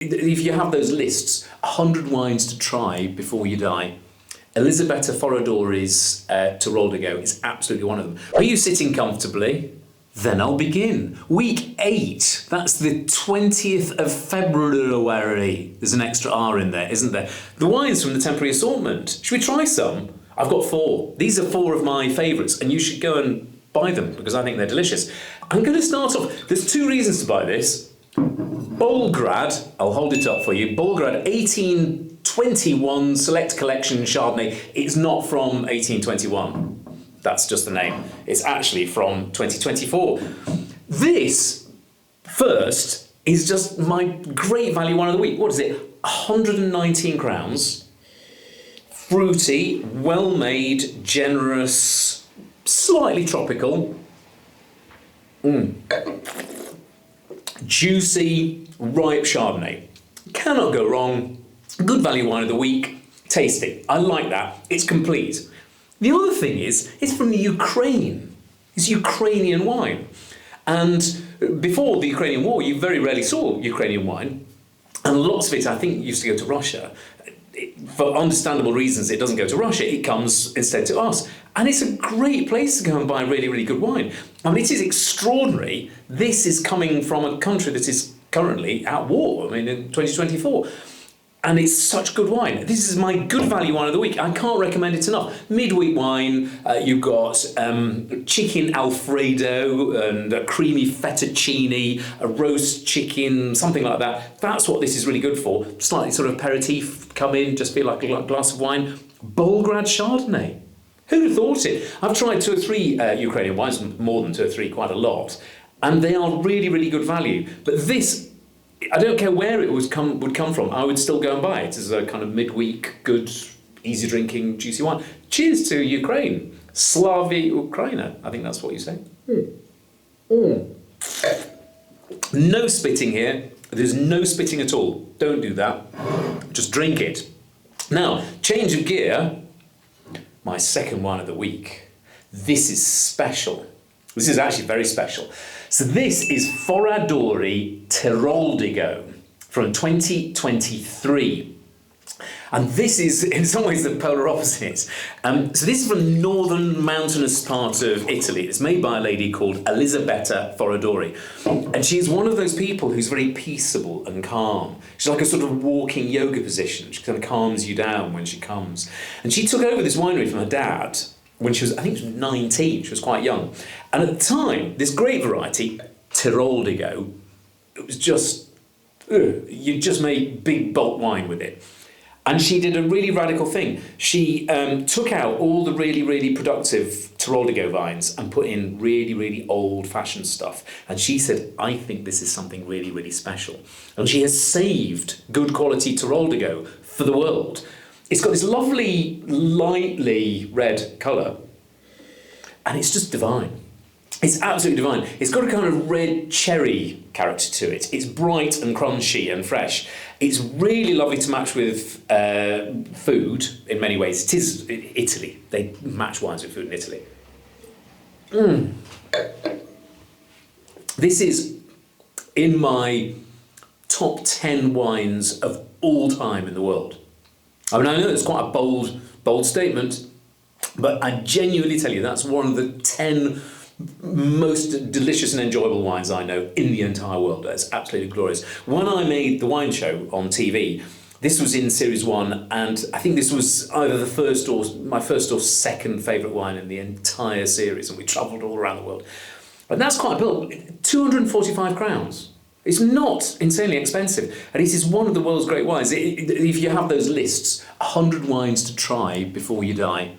if you have those lists, 100 wines to try before you die, Elisabetta Foradori's Teroldego is absolutely one of them. Are you sitting comfortably? Then I'll begin. Week 8, that's the 20th of February. There's an extra R in there, isn't there? The wines from the temporary assortment. Should we try some? I've got 4. These are 4 of my favourites, and you should go and buy them because I think they're delicious. I'm going to start off. There's 2 reasons to buy this. Bolgrad, I'll hold it up for you. Bolgrad 1821 Select Collection Chardonnay. It's not from 1821. That's just the name. It's actually from 2024. This, first, is just my great value wine of the week. What is it? 119 crowns. Fruity, well-made, generous, slightly tropical. Juicy, ripe Chardonnay. Cannot go wrong. Good value wine of the week. Tasty. I like that. It's complete. The other thing is, it's from the Ukraine. It's Ukrainian wine. And before the Ukrainian war, you very rarely saw Ukrainian wine. And lots of it, I think, used to go to Russia. For understandable reasons, it doesn't go to Russia. It comes instead to us. And it's a great place to go and buy really, really good wine. I mean, it is extraordinary. This is coming from a country that is currently at war, I mean, in 2024. And it's such good wine. This is my good value wine of the week. I can't recommend it enough. Midweek wine, you've got chicken Alfredo and a creamy fettuccine, a roast chicken, something like that. That's what this is really good for. Slightly sort of aperitif, come in, just feel like a glass of wine. Bolgrad Chardonnay. Who'd have thought it? I've tried 2 or 3 Ukrainian wines, more than 2 or 3, quite a lot. And they are really, really good value. But this, I don't care where it would come from, I would still go and buy it as a kind of midweek, good, easy drinking, juicy wine. Cheers to Ukraine. Slavi Ukraina. I think that's what you say. No spitting here. There's no spitting at all. Don't do that. Just drink it. Now, change of gear. My second wine of the week. This is special. This is actually very special. So this is Foradori Teroldego from 2023. And this is, in some ways, the polar opposite. So this is from the northern mountainous part of Italy. It's made by a lady called Elisabetta Foradori. And she's one of those people who's very peaceable and calm. She's like a sort of walking yoga position. She kind of calms you down when she comes. And she took over this winery from her dad when she was, I think she was 19, she was quite young. And at the time, this great variety, Teroldego, it was just, you just made big bulk wine with it. And she did a really radical thing. She took out all the really, really productive Teroldego vines and put in really, really old-fashioned stuff. And she said, I think this is something really, really special. And she has saved good quality Teroldego for the world. It's got this lovely, lightly red colour, and it's just divine. It's absolutely divine. It's got a kind of red cherry character to it. It's bright and crunchy and fresh. It's really lovely to match with food in many ways. It is Italy. They match wines with food in Italy. This is in my top 10 wines of all time in the world. I mean, I know it's quite a bold statement, but I genuinely tell you that's one of the 10 most delicious and enjoyable wines I know in the entire world. It's absolutely glorious. When I made the wine show on TV, this was in series 1, and I think this was either my first or second favourite wine in the entire series, and we travelled all around the world. And that's quite a bill. 245 crowns. It's not insanely expensive, and it is one of the world's great wines. If you have those lists, 100 wines to try before you die,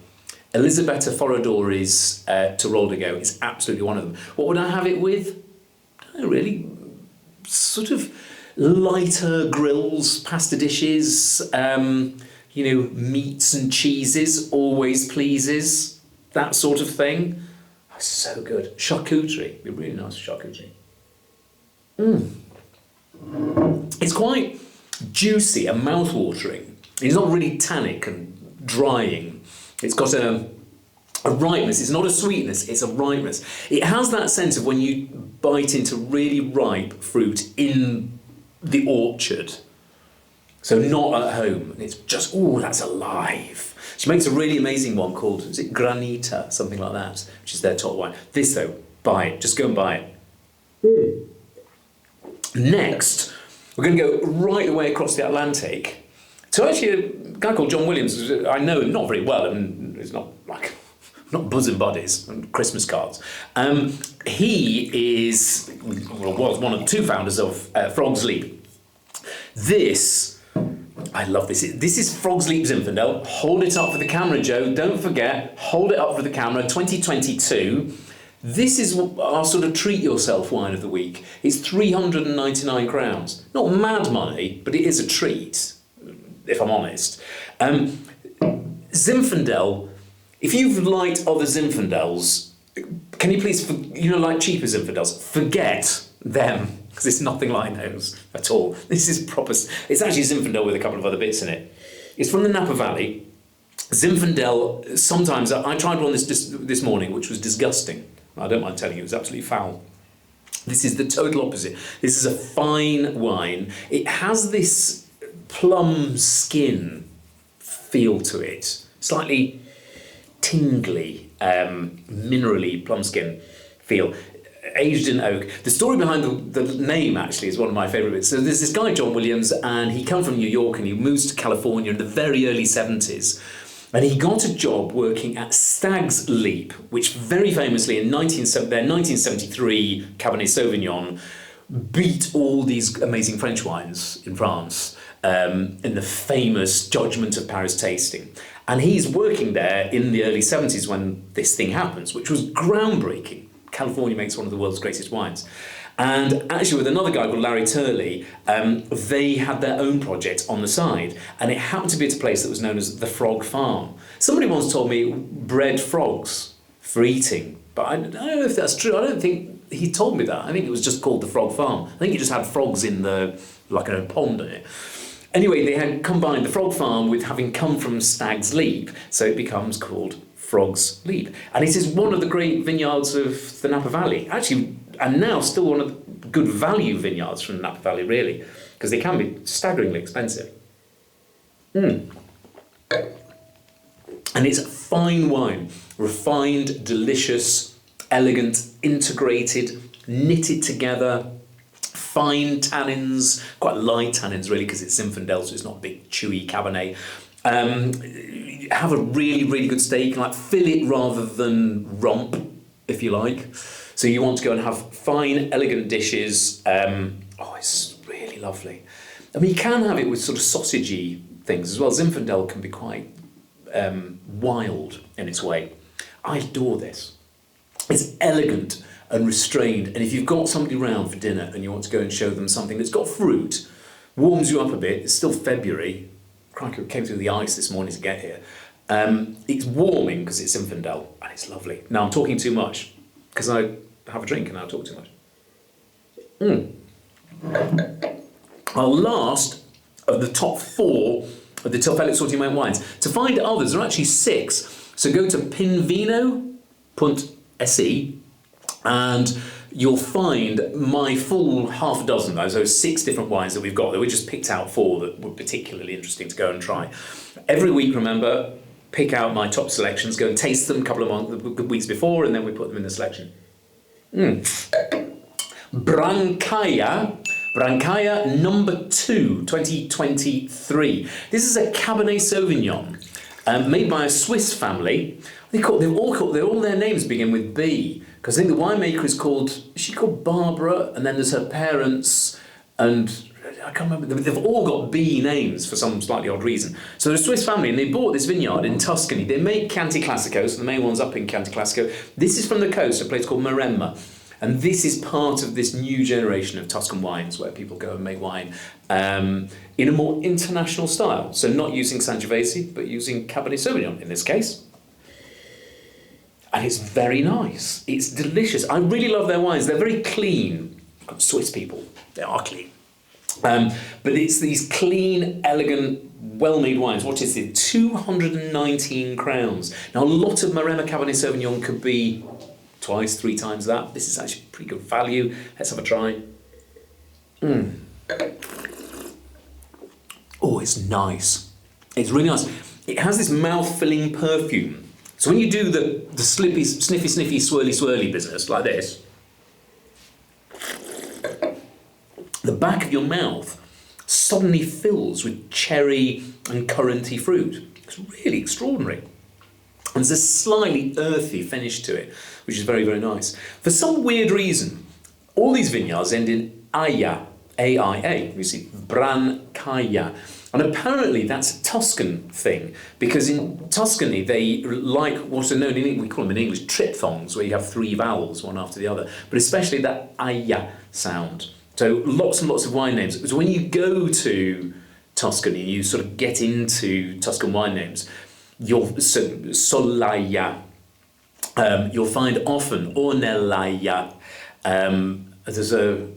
Elisabetta Foradori's Teroldego is absolutely one of them. What would I have it with? I don't know, really. Sort of lighter grills, pasta dishes, meats and cheeses, always pleases, that sort of thing. Oh, so good. Charcuterie, it'd be really nice charcuterie. It's quite juicy and mouth-watering. It's not really tannic and drying. It's got a ripeness. It's not a sweetness, it's a ripeness. It has that sense of when you bite into really ripe fruit in the orchard. So not at home. And it's just, oh, that's alive. She makes a really amazing one called, is it Granita? Something like that, which is their top wine. This though, buy it. Just go and buy it. Next, we're going to go right the way across the Atlantic to actually a guy called John Williams. I know him not very well, and it's not like, not bosom buddies and Christmas cards. He is, well, was one of the two founders of Frog's Leap. This, I love this. This is Frog's Leap Zinfandel. Hold it up for the camera, Joe. Don't forget, hold it up for the camera. 2022. This is our sort of treat yourself wine of the week. It's 399 crowns. Not mad money, but it is a treat, if I'm honest. Zinfandel, if you've liked other Zinfandels, can you please, like cheaper Zinfandels, forget them, because it's nothing like those at all. This is proper, it's actually Zinfandel with a couple of other bits in it. It's from the Napa Valley. Zinfandel, sometimes, I tried one this morning, which was disgusting. I don't mind telling you, it was absolutely foul. This is the total opposite. This is a fine wine. It has this plum skin feel to it, slightly tingly, minerally plum skin feel, aged in oak. The story behind the name actually is one of my favourite bits. So there's this guy, John Williams, and he comes from New York and he moves to California in the very early 70s. And he got a job working at Stag's Leap, which very famously in their 1973 Cabernet Sauvignon beat all these amazing French wines in France in the famous Judgment of Paris tasting. And he's working there in the early 70s when this thing happens, which was groundbreaking. California makes one of the world's greatest wines. And actually with another guy called Larry Turley, they had their own project on the side, and it happened to be at a place that was known as the Frog Farm. Somebody once told me bred frogs for eating, but I don't know if that's true. I don't think he told me that. I think it was just called the Frog Farm. I think he just had frogs in like a pond in it. Anyway, they had combined the Frog Farm with having come from Stag's Leap, so it becomes called Frog's Leap. And it is one of the great vineyards of the Napa Valley. Actually, and now still one of the good value vineyards from the Napa Valley, really, because they can be staggeringly expensive. And it's fine wine, refined, delicious, elegant, integrated, knitted together, fine tannins, quite light tannins really, because it's Zinfandel, so it's not big, chewy Cabernet. Have a really, really good steak, like fillet rather than rump, if you like. So you want to go and have fine, elegant dishes. It's really lovely. I mean, you can have it with sort of sausagey things as well. Zinfandel can be quite wild in its way. I adore this. It's elegant and restrained, and if you've got somebody round for dinner and you want to go and show them something that's got fruit, warms you up a bit, it's still February, crikey, it came through the ice this morning to get here. It's warming because it's Zinfandel, and it's lovely. Now I'm talking too much, because I have a drink and I talk too much. Our last of the top 4 of the tillfälligt sortiment wines. To find others, there are actually 6. So go to Pinvino.se and you'll find my full half a dozen, those 6 different wines that we've got. That we just picked out 4 that were particularly interesting to go and try. Every week, remember, pick out my top selections, go and taste them a couple of weeks before, and then we put them in the selection. Brancaia number 2, 2023. This is a Cabernet Sauvignon made by a Swiss family. All their names begin with B, because I think the winemaker is called Barbara, and then there's her parents, and I can't remember, they've all got B names for some slightly odd reason. So they're a Swiss family, and they bought this vineyard in Tuscany. They make Chianti Classico, so the main one's up in Chianti Classico. This is from the coast, a place called Maremma. And this is part of this new generation of Tuscan wines where people go and make wine in a more international style. So not using Sangiovese, but using Cabernet Sauvignon in this case. And it's very nice. It's delicious. I really love their wines. They're very clean. Swiss people, they are clean. But it's these clean, elegant, well-made wines. What is it? 219 crowns. Now, a lot of Maremma Cabernet Sauvignon could be 2x, 3 times that. This is actually pretty good value. Let's have a try. Oh, Oh, it's nice. It's really nice. It has this mouth-filling perfume. So when you do the sniffy, swirly, swirly business like this, the back of your mouth suddenly fills with cherry and curranty fruit. It's really extraordinary. And there's a slightly earthy finish to it, which is very, very nice. For some weird reason, all these vineyards end in aia, A-I-A. You see, Brancaia. And apparently that's a Tuscan thing, because in Tuscany they like what are known, we call them in English, triphthongs, where you have three vowels, one after the other, but especially that aia sound. So lots and lots of wine names. So when you go to Tuscany, you sort of get into Tuscan wine names, Solaya, you'll find often Ornellaia, there's a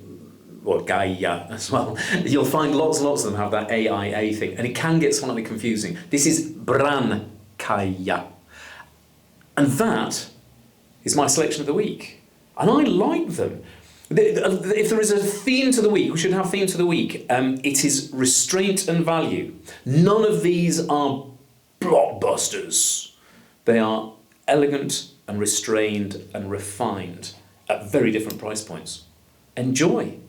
Gaia as well. You'll find lots and lots of them have that AIA thing, and it can get slightly confusing. This is Brancaia. And that is my selection of the week. And I like them. If there is a theme to the week, we should have theme to the week. It is restraint and value. None of these are blockbusters. They are elegant and restrained and refined at very different price points. Enjoy.